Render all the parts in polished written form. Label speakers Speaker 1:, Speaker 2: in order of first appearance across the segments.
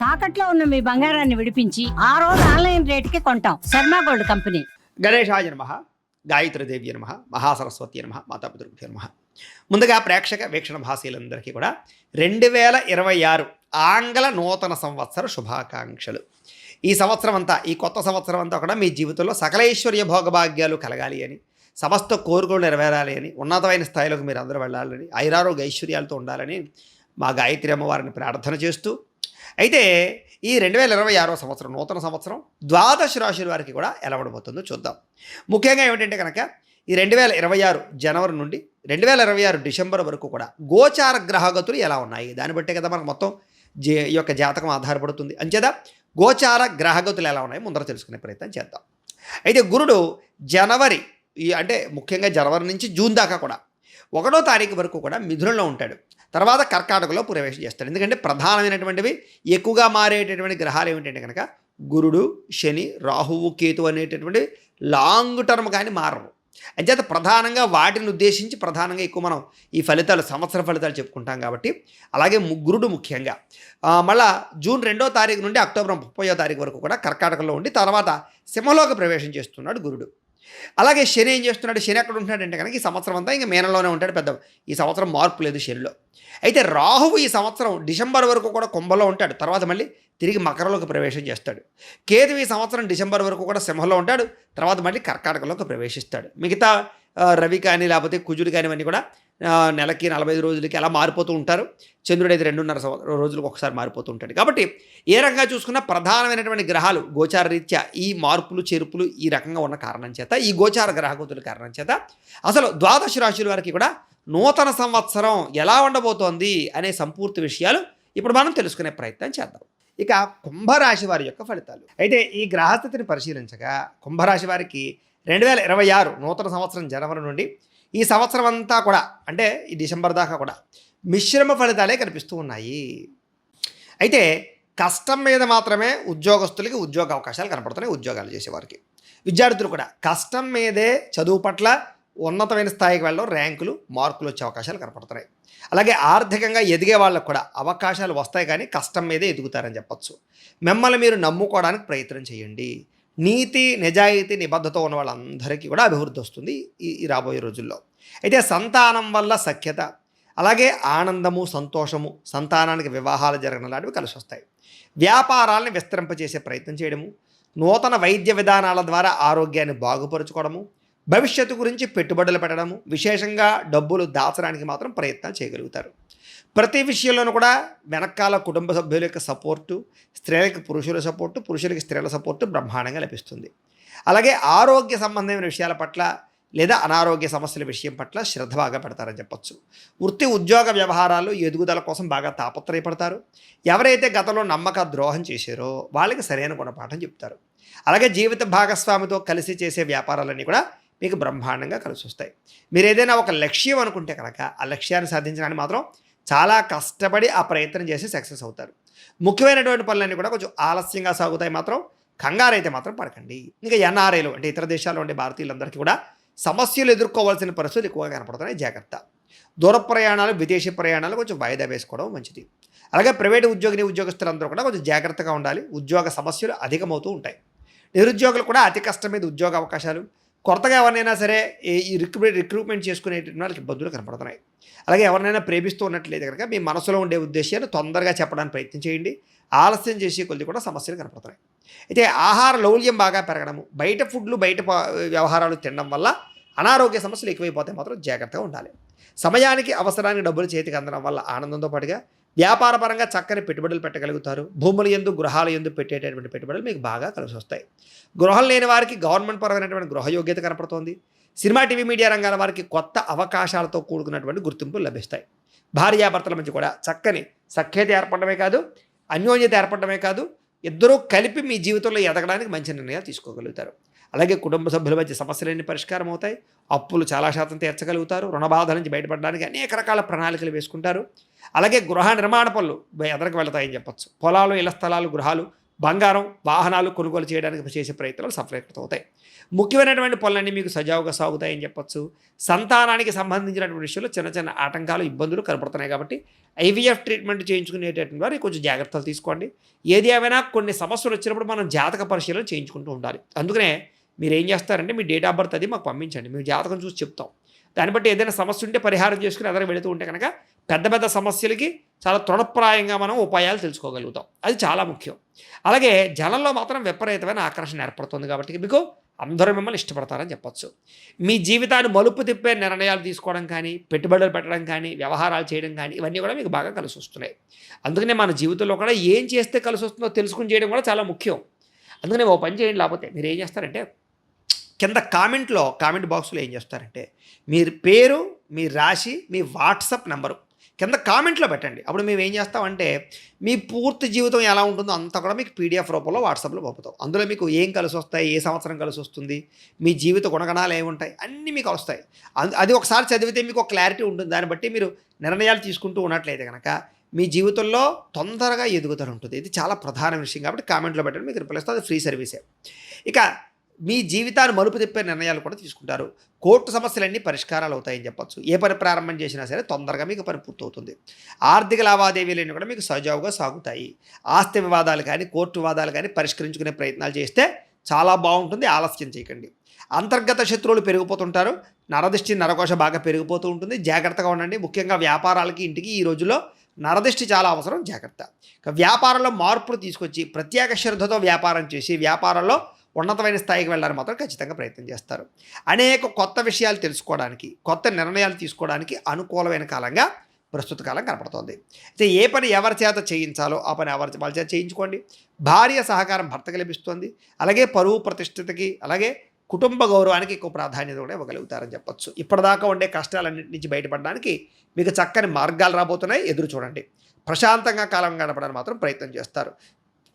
Speaker 1: తాకట్లో ఉన్న మీ బంగారాన్ని విడిపించి ఆ రోజు ఆన్లైన్ రేటుకి కొంటాం. Sharma gold company.
Speaker 2: గణేశాయ నమః, గాయత్రీదేవి నమః, మహాసరస్వతి నమః, మాతాపితృభ్యో నమః. ముందుగా ప్రేక్షక వీక్షణ భాషలందరికీ కూడా 2026 ఆంగ్ల నూతన సంవత్సర శుభాకాంక్షలు. ఈ సంవత్సరం అంతా, ఈ కొత్త సంవత్సరం అంతా కూడా మీ జీవితంలో సకలైశ్వర్య భోగభాగ్యాలు కలగాలి అని, సమస్త కోరికలు నెరవేరాలి అని, ఉన్నతమైన స్థాయిలోకి మీరు అందరూ వెళ్ళాలని, ఐరారోగ్య ఐశ్వర్యాలతో ఉండాలని మా గాయత్రి అమ్మవారిని ప్రార్థన చేస్తూ, అయితే ఈ 2026 సంవత్సరం నూతన సంవత్సరం ద్వాదశ రాశుల వారికి కూడా ఎలా ఉండబోతుందో చూద్దాం. ముఖ్యంగా ఏమిటంటే కనుక ఈ 2026 జనవరి నుండి 2026 డిసెంబర్ వరకు కూడా గోచార గ్రహగతులు ఎలా ఉన్నాయి, దాన్ని బట్టే కదా మనకు మొత్తం ఈ యొక్క జాతకం ఆధారపడుతుంది. అంచేత గోచార గ్రహగతులు ఎలా ఉన్నాయి ముందర తెలుసుకునే ప్రయత్నం చేద్దాం. అయితే గురుడు జనవరి అంటే ముఖ్యంగా జనవరి నుంచి జూన్ దాకా కూడా 1వ తారీఖు వరకు కూడా మిథునంలో ఉంటాడు. తర్వాత కర్కాటకలో ప్రవేశం చేస్తాడు. ఎందుకంటే ప్రధానమైనటువంటివి ఎక్కువగా మారేటటువంటి గ్రహాలు ఏమిటంటే కనుక గురుడు, శని, రాహువు, కేతు అనేటటువంటి లాంగ్ టర్మ్ కానీ మారవు. అంచేత ప్రధానంగా వాటిని ఉద్దేశించి ప్రధానంగా ఎక్కువ మనం ఈ ఫలితాలు, సంవత్సర ఫలితాలు చెప్పుకుంటాం కాబట్టి, అలాగే గురుడు ముఖ్యంగా మళ్ళా జూన్ 2వ తారీఖు నుండి అక్టోబర్ 30వ తారీఖు వరకు కూడా కర్కాటకలో ఉండి తర్వాత సింహంలోకి ప్రవేశం చేస్తున్నాడు గురుడు. అలాగే శని ఏం చేస్తున్నాడు, శని ఎక్కడ ఉంటున్నాడంటే కనుక ఈ సంవత్సరం అంతా ఇంకా మీనంలోనే ఉంటాడు. పెద్ద ఈ సంవత్సరం మార్పు లేదు శనిలో. అయితే రాహువు ఈ సంవత్సరం డిసెంబర్ వరకు కూడా కుంభంలో ఉంటాడు, తర్వాత మళ్ళీ తిరిగి మకరంలోకి ప్రవేశం చేస్తాడు. కేతు ఈ సంవత్సరం డిసెంబర్ వరకు కూడా సింహంలో ఉంటాడు, తర్వాత మళ్ళీ కర్కాటకలోకి ప్రవేశిస్తాడు. మిగతా రవి కానీ లేకపోతే కుజుడు కానివన్నీ కూడా నెలకి 45 రోజులకి అలా మారిపోతూ ఉంటారు. చంద్రుడు అయితే 2.5 రోజులకు ఒకసారి మారిపోతూ ఉంటాడు. కాబట్టి ఏ రకంగా చూసుకున్నా ప్రధానమైనటువంటి గ్రహాలు గోచార రీత్యా ఈ మార్పులు చేర్పులు ఈ రకంగా ఉన్న కారణం చేత, ఈ గోచార గ్రహగతుల కారణం చేత అసలు ద్వాదశ రాశుల వారికి కూడా నూతన సంవత్సరం ఎలా ఉండబోతోంది అనే సంపూర్తి విషయాలు ఇప్పుడు మనం తెలుసుకునే ప్రయత్నం చేద్దాం. ఇక కుంభరాశి వారి యొక్క ఫలితాలు. అయితే ఈ గ్రహస్థితిని పరిశీలించగా కుంభరాశి వారికి 2026 నూతన సంవత్సరం జనవరి నుండి ఈ సంవత్సరం అంతా కూడా అంటే ఈ డిసెంబర్ దాకా కూడా మిశ్రమ ఫలితాలే కనిపిస్తూ ఉన్నాయి. అయితే కష్టం మీద మాత్రమే ఉద్యోగస్తులకి ఉద్యోగ అవకాశాలు కనపడుతున్నాయి. ఉద్యోగాలు చేసేవారికి, విద్యార్థులు కూడా కష్టం మీదే చదువు పట్ల ఉన్నతమైన స్థాయికి వెళ్ళడం, ర్యాంకులు, మార్కులు వచ్చే అవకాశాలు కనపడుతున్నాయి. అలాగే ఆర్థికంగా ఎదిగే వాళ్ళకు కూడా అవకాశాలు వస్తాయి, కానీ కష్టం మీదే ఎదుగుతారని చెప్పచ్చు. మిమ్మల్ని మీరు నమ్ముకోవడానికి ప్రయత్నం చేయండి. నీతి, నిజాయితీ, నిబద్ధత ఉన్న వాళ్ళందరికీ కూడా అభివృద్ధి వస్తుంది ఈ రాబోయే రోజుల్లో. అయితే సంతానం వల్ల సఖ్యత, అలాగే ఆనందము, సంతోషము, సంతానానికి వివాహాలు జరగడం లాంటివి కలిసి వస్తాయి. వ్యాపారాలను విస్తరింపజేసే ప్రయత్నం చేయడము, నూతన వైద్య విధానాల ద్వారా ఆరోగ్యాన్ని బాగుపరుచుకోవడము, భవిష్యత్తు గురించి పెట్టుబడులు పెట్టడము, విశేషంగా డబ్బులు దాచడానికి మాత్రం ప్రయత్నాలు చేయగలుగుతారు. ప్రతి విషయంలోనూ కూడా వెనకాల కుటుంబ సభ్యుల యొక్క సపోర్టు, స్త్రీలకు పురుషుల సపోర్టు, పురుషులకి స్త్రీల సపోర్టు బ్రహ్మాండంగా లభిస్తుంది. అలాగే ఆరోగ్య సంబంధమైన విషయాల పట్ల లేదా అనారోగ్య సమస్యల విషయం పట్ల శ్రద్ధ బాగా పెడతారని చెప్పచ్చు. వృత్తి ఉద్యోగ వ్యవహారాలు ఎదుగుదల కోసం బాగా తాపత్రయపడతారు. ఎవరైతే గతంలో నమ్మక ద్రోహం చేశారో వాళ్ళకి సరైన గుణపాఠం చెప్తారు. అలాగే జీవిత భాగస్వామితో కలిసి చేసే వ్యాపారాలన్నీ కూడా మీకు బ్రహ్మాండంగా కలిసి వస్తాయి. మీరు ఏదైనా ఒక లక్ష్యం అనుకుంటే కనుక ఆ లక్ష్యాన్ని సాధించడానికి మాత్రం చాలా కష్టపడి ఆ ప్రయత్నం చేసి సక్సెస్ అవుతారు. ముఖ్యమైనటువంటి పనులన్నీ కూడా కొంచెం ఆలస్యంగా సాగుతాయి. మాత్రం కంగారు అయితే మాత్రం పడకండి. ఇంకా ఎన్ఆర్ఐలు అంటే ఇతర దేశాల్లో ఉండే భారతీయులందరికీ కూడా సమస్యలు ఎదుర్కోవాల్సిన పరిస్థితులు ఎక్కువగా కనపడుతున్నాయి. జాగ్రత్త. దూర ప్రయాణాలు, విదేశీ ప్రయాణాలు కొంచెం వాయిదా వేసుకోవడం మంచిది. అలాగే ప్రైవేటు ఉద్యోగస్తులందరూ కూడా కొంచెం జాగ్రత్తగా ఉండాలి. ఉద్యోగ సమస్యలు అధికమవుతూ ఉంటాయి. నిరుద్యోగులు కూడా అతి కష్టం మీద ఉద్యోగ అవకాశాలు, కొత్తగా ఎవరినైనా సరే ఈ రిక్రూట్మెంట్ చేసుకునే వాళ్ళకి ఇబ్బందులు కనపడుతున్నాయి. అలాగే ఎవరినైనా ప్రేమిస్తూ ఉన్నట్లయితే కనుక మీ మనసులో ఉండే ఉద్దేశాన్ని తొందరగా చెప్పడానికి ప్రయత్నం చేయండి. ఆలస్యం చేసే కొద్ది కూడా సమస్యలు కనపడుతున్నాయి. అయితే ఆహార లౌల్యం బాగా పెరగడము, బయట ఫుడ్లు, బయట వ్యవహారాలు తినడం వల్ల అనారోగ్య సమస్యలు ఎక్కువైపోతే మాత్రం జాగ్రత్తగా ఉండాలి. సమయానికి అవసరానికి డబ్బులు చేతికి అందడం వల్ల ఆనందంతో పాటుగా వ్యాపారపరంగా చక్కని పెట్టుబడులు పెట్టగలుగుతారు. భూముల యందు, గృహాల యందు పెట్టేటటువంటి పెట్టుబడులు మీకు బాగా కలిసి వస్తాయి. గృహం లేని వారికి గవర్నమెంట్ పరమైనటువంటి గృహయోగ్యత కనపడుతోంది. సినిమా, టీవీ, మీడియా రంగాల వారికి కొత్త అవకాశాలతో కూడుకున్నటువంటి గుర్తింపులు లభిస్తాయి. భార్యాభర్తల మధ్య కూడా చక్కని సఖ్యత ఏర్పడమే కాదు, అన్యోన్యత ఏర్పడమే కాదు, ఇద్దరూ కలిపి మీ జీవితంలో ఎదగడానికి మంచి నిర్ణయాలు తీసుకోగలుగుతారు. అలాగే కుటుంబ సభ్యుల మధ్య సమస్యలన్నీ పరిష్కారం అవుతాయి. అప్పులు చాలా శాతం తీర్చగలుగుతారు. రుణబాధ నుంచి బయటపడడానికి అనేక రకాల ప్రణాళికలు వేసుకుంటారు. అలాగే గృహ నిర్మాణ పనులు ఎదరకు వెళతాయని చెప్పచ్చు. పొలాలు, ఇళ్ల స్థలాలు, గృహాలు బంగారం, వాహనాలు కొనుగోలు చేయడానికి చేసే ప్రయత్నాలు సఫలీకృతమవుతాయి. ముఖ్యమైనటువంటి పనులన్నీ మీకు సజావుగా సాగుతాయని చెప్పొచ్చు. సంతానానికి సంబంధించినటువంటి విషయంలో చిన్న చిన్న ఆటంకాలు, ఇబ్బందులు కనపడుతున్నాయి కాబట్టి ఐవీఎఫ్ ట్రీట్మెంట్ చేయించుకునేటటువంటి వారు కొంచెం జాగ్రత్తలు తీసుకోండి. ఏది ఏమైనా కొన్ని సమస్యలు వచ్చినప్పుడు మనం జాతక పరిశీలన చేయించుకుంటూ ఉండాలి. అందుకనే మీరు ఏం చేస్తారంటే మీ డేట్ ఆఫ్ బర్త్ అది మాకు పంపించండి, మేము జాతకం చూసి చెప్తాం. దాన్ని బట్టి ఏదైనా సమస్య ఉంటే పరిహారం చేసుకుని ఎదరికి వెళుతూ ఉంటే కనుక పెద్ద పెద్ద సమస్యలకి చాలా తృణప్రాయంగా మనం ఉపాయాలు తెలుసుకోగలుగుతాం. అది చాలా ముఖ్యం. అలాగే జనంలో మాత్రం విపరీతమైన ఆకర్షణ ఏర్పడుతుంది కాబట్టి మీకు అందరూ మిమ్మల్ని ఇష్టపడతారని చెప్పొచ్చు. మీ జీవితాన్ని మలుపు తిప్పే నిర్ణయాలు తీసుకోవడం కానీ, పెట్టుబడులు పెట్టడం కానీ, వ్యవహారాలు చేయడం కానీ ఇవన్నీ కూడా మీకు బాగా కలిసి వస్తున్నాయి. అందుకనే మన జీవితంలో కూడా ఏం చేస్తే కలిసి వస్తుందో తెలుసుకుని చేయడం కూడా చాలా ముఖ్యం. అందుకనే ఓ పని చేయండి. లేకపోతే మీరు ఏం చేస్తారంటే కింద కామెంట్ బాక్స్లో ఏం చేస్తారంటే మీ పేరు, మీ రాశి, మీ వాట్సాప్ నెంబరు కింద కామెంట్లో పెట్టండి. అప్పుడు మేము ఏం చేస్తామంటే మీ పూర్తి జీవితం ఎలా ఉంటుందో అంతా కూడా మీకు పీడిఎఫ్ రూపంలో వాట్సాప్లో పంపుతాం. అందులో మీకు ఏం కలిసి వస్తాయి, ఏ సంవత్సరం కలిసి వస్తుంది, మీ జీవిత గుణగణాలు ఏముంటాయి అన్నీ మీకు వస్తాయి. అది ఒకసారి చదివితే మీకు ఒక క్లారిటీ ఉంటుంది. దాన్ని బట్టి మీరు నిర్ణయాలు తీసుకుంటూ ఉన్నట్లయితే కనుక మీ జీవితంలో తొందరగా ఎదుగుదల ఉంటుంది. ఇది చాలా ప్రధాన విషయం కాబట్టి కామెంట్లో పెట్టండి, మీకు రిప్లై ఇస్తే అది ఫ్రీ సర్వీసే. ఇక మీ జీవితాన్ని మలుపు తిప్పే నిర్ణయాలు కూడా తీసుకుంటారు. కోర్టు సమస్యలన్నీ పరిష్కారాలు అవుతాయని చెప్పొచ్చు. ఏ పని ప్రారంభం చేసినా సరే తొందరగా మీకు పని పూర్తవుతుంది. ఆర్థిక లావాదేవీలన్నీ కూడా మీకు సజావుగా సాగుతాయి. ఆస్తి వివాదాలు కానీ, కోర్టు వివాదాలు కానీ పరిష్కరించుకునే ప్రయత్నాలు చేస్తే చాలా బాగుంటుంది. ఆలస్యం చేయకండి. అంతర్గత శత్రువులు పెరిగిపోతుంటారు. నరదిష్టి, నరకోశ బాగా పెరిగిపోతూ ఉంటుంది. జాగ్రత్తగా ఉండండి. ముఖ్యంగా వ్యాపారాలకి, ఇంటికి ఈ రోజుల్లో నరదిష్టి చాలా అవసరం. జాగ్రత్త. వ్యాపారంలో మార్పులు తీసుకొచ్చి ప్రత్యేక శ్రద్ధతో వ్యాపారం చేసి వ్యాపారంలో ఉన్నతమైన స్థాయికి వెళ్ళడానికి మాత్రం ఖచ్చితంగా ప్రయత్నం చేస్తారు. అనేక కొత్త విషయాలు తెలుసుకోవడానికి, కొత్త నిర్ణయాలు తీసుకోవడానికి అనుకూలమైన కాలంగా ప్రస్తుత కాలం కనపడుతోంది. అయితే ఏ పని ఎవరి చేత చేయించాలో ఆ పని వాళ్ళ చేత చేయించుకోండి. భార్య సహకారం భర్తకు లభిస్తుంది. అలాగే పరువు ప్రతిష్టతకి, అలాగే కుటుంబ గౌరవానికి ఎక్కువ ప్రాధాన్యత కూడా ఇవ్వగలుగుతారని చెప్పొచ్చు. ఇప్పటిదాకా ఉండే కష్టాలన్నింటి నుంచి బయటపడడానికి మీకు చక్కని మార్గాలు రాబోతున్నాయి. ఎదురు చూడండి. ప్రశాంతంగా కాలం గడపడానికి మాత్రం ప్రయత్నం చేస్తారు.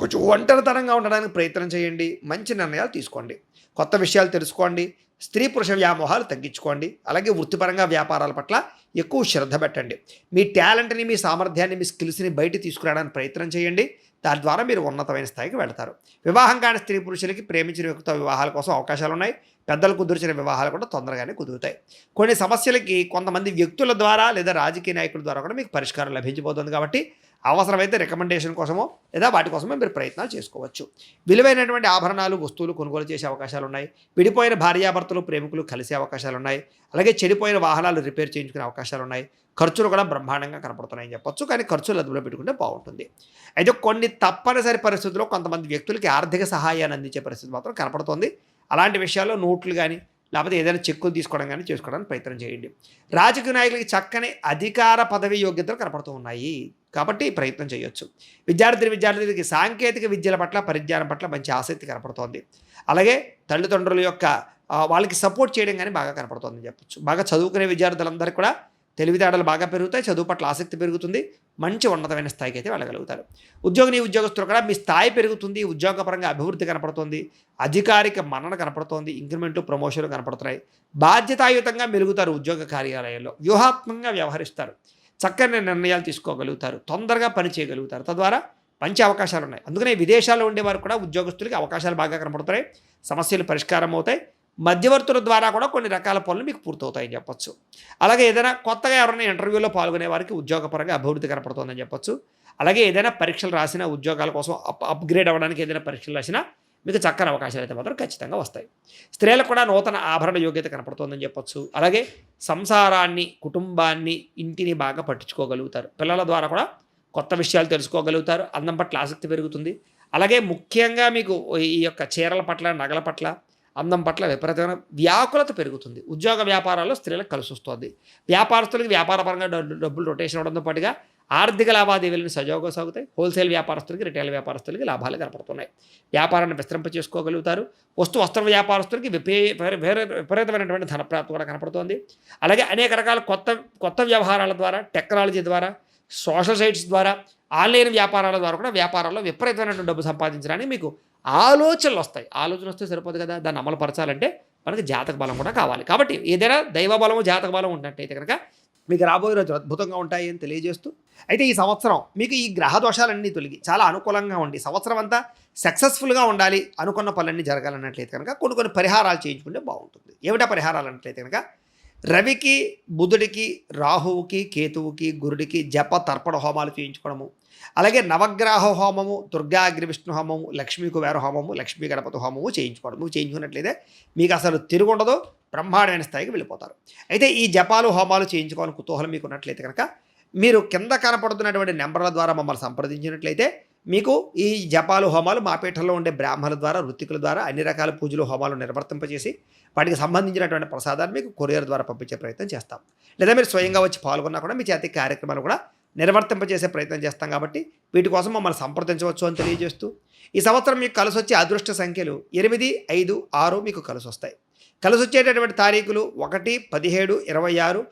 Speaker 2: కొంచెం ఒంటరితనంగా ఉండడానికి ప్రయత్నం చేయండి. మంచి నిర్ణయాలు తీసుకోండి. కొత్త విషయాలు తెలుసుకోండి. స్త్రీ పురుష వ్యామోహాలు తగ్గించుకోండి. అలాగే వృత్తిపరంగా వ్యాపారాల పట్ల ఎక్కువ శ్రద్ధ పెట్టండి. మీ టాలెంట్ని, మీ సామర్థ్యాన్ని, మీ స్కిల్స్ని బయట తీసుకురావడానికి ప్రయత్నం చేయండి. దాని ద్వారా మీరు ఉన్నతమైన స్థాయికి వెళ్తారు. వివాహం కాని స్త్రీ పురుషులకి ప్రేమించిన వ్యక్తితో వివాహాల కోసం అవకాశాలు ఉన్నాయి. పెద్దలు కుదిర్చిన వివాహాలు కూడా తొందరగానే కుదురుతాయి. కొన్ని సమస్యలకి కొంతమంది వ్యక్తుల ద్వారా లేదా రాజకీయ నాయకుల ద్వారా కూడా మీకు పరిష్కారం లభించబోతుంది. కాబట్టి అవసరమైతే రికమెండేషన్ కోసమో లేదా వాటి కోసమో మీరు ప్రయత్నాలు చేసుకోవచ్చు. విలువైనటువంటి ఆభరణాలు, వస్తువులు కొనుగోలు చేసే అవకాశాలు ఉన్నాయి. విడిపోయిన భార్యాభర్తలు, ప్రేమికులు కలిసే అవకాశాలు ఉన్నాయి. అలాగే చెడిపోయిన వాహనాలు రిపేర్ చేయించుకునే అవకాశాలు ఉన్నాయి. ఖర్చులు కూడా బ్రహ్మాండంగా కనపడుతున్నాయని చెప్పొచ్చు. కానీ ఖర్చులు అదుపులో పెట్టుకుంటే బాగుంటుంది. అయితే కొన్ని తప్పనిసరి పరిస్థితుల్లో కొంతమంది వ్యక్తులకి ఆర్థిక సహాయాన్ని అందించే పరిస్థితి మాత్రం కనపడుతోంది. అలాంటి విషయాల్లో నోట్లు కానీ లేకపోతే ఏదైనా చెక్కులు తీసుకోవడం కానీ చేసుకోవడానికి ప్రయత్నం చేయండి. రాజకీయ నాయకులకి చక్కని అధికార పదవి యోగ్యతలు కనపడుతూ ఉన్నాయి కాబట్టి ప్రయత్నం చేయొచ్చు. విద్యార్థులకి సాంకేతిక విద్యల పట్ల, పరిజ్ఞానం పట్ల మంచి ఆసక్తి కనపడుతోంది. అలాగే తల్లిదండ్రుల యొక్క వాళ్ళకి సపోర్ట్ చేయడం కానీ బాగా కనపడుతుందని చెప్పొచ్చు. బాగా చదువుకునే విద్యార్థులందరికీ కూడా తెలివితేటలు బాగా పెరుగుతాయి. చదువు పట్ల ఆసక్తి పెరుగుతుంది. మంచి ఉన్నతమైన స్థాయికి అయితే వెళ్ళగలుగుతారు. ఉద్యోగస్తులు కూడా మీ స్థాయి పెరుగుతుంది. ఉద్యోగపరంగా అభివృద్ధి కనపడుతుంది. అధికారిక మన్నన కనపడుతోంది. ఇంక్రిమెంట్లు, ప్రమోషన్లు కనపడుతున్నాయి. బాధ్యతాయుతంగా మెలుగుతారు. ఉద్యోగ కార్యాలయాల్లో వ్యూహాత్మకంగా వ్యవహరిస్తారు. చక్కని నిర్ణయాలు తీసుకోగలుగుతారు. తొందరగా పని చేయగలుగుతారు. తద్వారా మంచి అవకాశాలు ఉన్నాయి. అందుకనే విదేశాల్లో ఉండేవారు కూడా ఉద్యోగస్తులకి అవకాశాలు బాగా కనపడుతున్నాయి. సమస్యలు పరిష్కారం అవుతాయి. మధ్యవర్తుల ద్వారా కూడా కొన్ని రకాల పనులు మీకు పూర్తవుతాయని చెప్పొచ్చు. అలాగే ఏదైనా కొత్తగా ఎవరైనా ఇంటర్వ్యూలో పాల్గొనే వారికి ఉద్యోగపరంగా అభివృద్ధి కనపడుతుందని చెప్పొచ్చు. అలాగే ఏదైనా పరీక్షలు రాసినా, ఉద్యోగాల కోసం అప్గ్రేడ్ అవ్వడానికి ఏదైనా పరీక్షలు రాసినా మీకు చక్కని అవకాశాలు అయితే మాత్రం ఖచ్చితంగా వస్తాయి. స్త్రీలకు కూడా నూతన ఆభరణ యోగ్యత కనపడుతుందని చెప్పొచ్చు. అలాగే సంసారాన్ని, కుటుంబాన్ని, ఇంటిని బాగా పట్టించుకోగలుగుతారు. పిల్లల ద్వారా కూడా కొత్త విషయాలు తెలుసుకోగలుగుతారు. అందం పట్ల ఆసక్తి పెరుగుతుంది. అలాగే ముఖ్యంగా మీకు ఈ యొక్క చీరల పట్ల, నగల పట్ల, అందం పట్ల విపరీతమైన వ్యాకులత పెరుగుతుంది. ఉద్యోగ వ్యాపారాల్లో స్త్రీలకు కలిసి వస్తుంది. వ్యాపారస్తులకి వ్యాపారపరంగా డబ్బులు రొటేషన్ అవడంతో పాటుగా ఆర్థిక లావాదేవీలను సజావుగా సాగుతాయి. హోల్సేల్ వ్యాపారస్తులకి, రిటైల్ వ్యాపారస్తులకి లాభాలు కనపడుతున్నాయి. వ్యాపారాన్ని విస్తరింప చేసుకోగలుగుతారు. వస్త్ర వ్యాపారస్తులకి విపరీతమైనటువంటి ధనప్రాప్తి కూడా కనపడుతోంది. అలాగే అనేక రకాల కొత్త వ్యవహారాల ద్వారా, టెక్నాలజీ ద్వారా, సోషల్ సైట్స్ ద్వారా, ఆన్లైన్ వ్యాపారాల ద్వారా కూడా వ్యాపారాల్లో విపరీతమైనటువంటి డబ్బు సంపాదించడానికి మీకు ఆలోచనలు వస్తాయి. ఆలోచన వస్తే సరిపోదు కదా, దాన్ని అమలు పరచాలంటే మనకి జాతక బలం కూడా కావాలి. కాబట్టి ఏదైనా దైవ బలము, జాతక బలం ఉన్నట్టయితే కనుక మీకు రాబోయే రోజులు అద్భుతంగా ఉంటాయి అని తెలియజేస్తూ, అయితే ఈ సంవత్సరం మీకు ఈ గ్రహ దోషాలన్నీ తొలగి చాలా అనుకూలంగా ఉండి సంవత్సరం అంతా సక్సెస్ఫుల్గా ఉండాలి, అనుకున్న పనులన్నీ జరగాలన్నట్లయితే కనుక కొన్ని పరిహారాలు చేయించుకుంటే బాగుంటుంది. ఏమిటా పరిహారాలు అన్నట్లయితే కనుక రవికి, బుధుడికి, రాహువుకి, కేతువుకి, గురుడికి జప తర్పణ హోమాలు చేయించుకోవడము, అలాగే నవగ్రహ హోమము, దుర్గా అగ్ని విష్ణు హోమము, లక్ష్మీ కుబేర హోమము, లక్ష్మీ గణపతి హోమము చేయించుకోవడము. చేయించుకున్నట్లయితే మీకు అసలు తిరుగుండదు, బ్రహ్మాండమైన స్థాయికి వెళ్ళిపోతారు. అయితే ఈ జపాలు హోమాలు చేయించుకోవాలని కుతూహలం మీకు ఉన్నట్లయితే కనుక మీరు కింద కనపడుతున్నటువంటి నెంబర్ల ద్వారా మమ్మల్ని సంప్రదించినట్లయితే మీకు ఈ జపాలు హోమాలు మా పీఠంలో ఉండే బ్రాహ్మణుల ద్వారా, ఋత్వికుల ద్వారా అన్ని రకాల పూజలు హోమాలు నిర్వర్తింపజేసి వాటికి సంబంధించినటువంటి ప్రసాదాన్ని మీకు కొరియర్ ద్వారా పంపించే ప్రయత్నం చేస్తాం. లేదా మీరు స్వయంగా వచ్చి పాల్గొన్నా కూడా మీ చేతి కార్యక్రమాలు కూడా నిర్వర్తింపజేసే ప్రయత్నం చేస్తాం. కాబట్టి వీటి కోసం మమ్మల్ని సంప్రదించవచ్చు అని తెలియజేస్తూ, ఈ సంవత్సరం మీకు కలిసి వచ్చే అదృష్ట సంఖ్యలు 8, 5, 6 మీకు కలిసి వస్తాయి. కలిసి వచ్చేటటువంటి తారీఖులు 1, 17, 26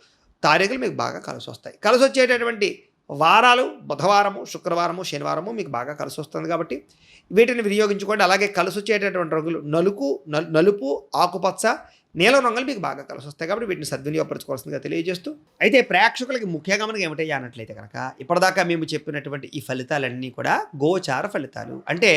Speaker 2: తారీఖులు మీకు బాగా కలిసి వస్తాయి. కలిసి వచ్చేటటువంటి వారాలు బుధవారము, శుక్రవారము, శనివారము మీకు బాగా కలిసి వస్తుంది. కాబట్టి వీటిని వినియోగించుకోండి. అలాగే కలిసి వచ్చేటటువంటి రంగులు నలుపు, ఆకుపచ్చ, నీలం రంగులు మీకు బాగా కలిసి వస్తాయి. కాబట్టి వీటిని సద్వినియోగపరచుకోవాల్సిందిగా తెలియజేస్తూ, అయితే ప్రేక్షకులకి ముఖ్యంగా మనకి ఏమిటయ్యా అన్నట్లయితే కనుక ఇప్పటిదాకా మేము చెప్పినటువంటి ఈ ఫలితాలన్నీ కూడా గోచార ఫలితాలు, అంటే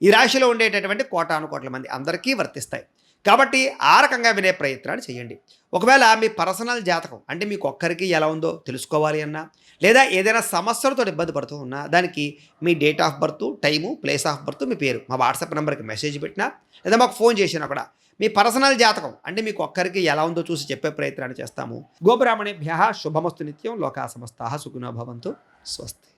Speaker 2: ఈ రాశిలో ఉండేటటువంటి కోటాను కోట్ల మంది అందరికీ వర్తిస్తాయి. కాబట్టి ఆ రకంగా వినే ప్రయత్నాలు చేయండి. ఒకవేళ మీ పర్సనల్ జాతకం అంటే మీకు ఒక్కరికి ఎలా ఉందో తెలుసుకోవాలి అన్నా, లేదా ఏదైనా సమస్యలతో ఇబ్బంది పడుతూ ఉన్నా దానికి మీ date of birth, time, place of birth, మీ పేరు మా వాట్సాప్ నెంబర్కి మెసేజ్ పెట్టినా, లేదా మాకు ఫోన్ చేసినా కూడా మీ పర్సనల్ జాతకం అంటే మీకు ఒక్కరికి ఎలా ఉందో చూసి చెప్పే ప్రయత్నాన్ని చేస్తాము. గోబ్రాహ్మణేభ్యః శుభమస్తు నిత్యం. లోకా సమస్తాః సుఖినో భవంతు. స్వస్తి.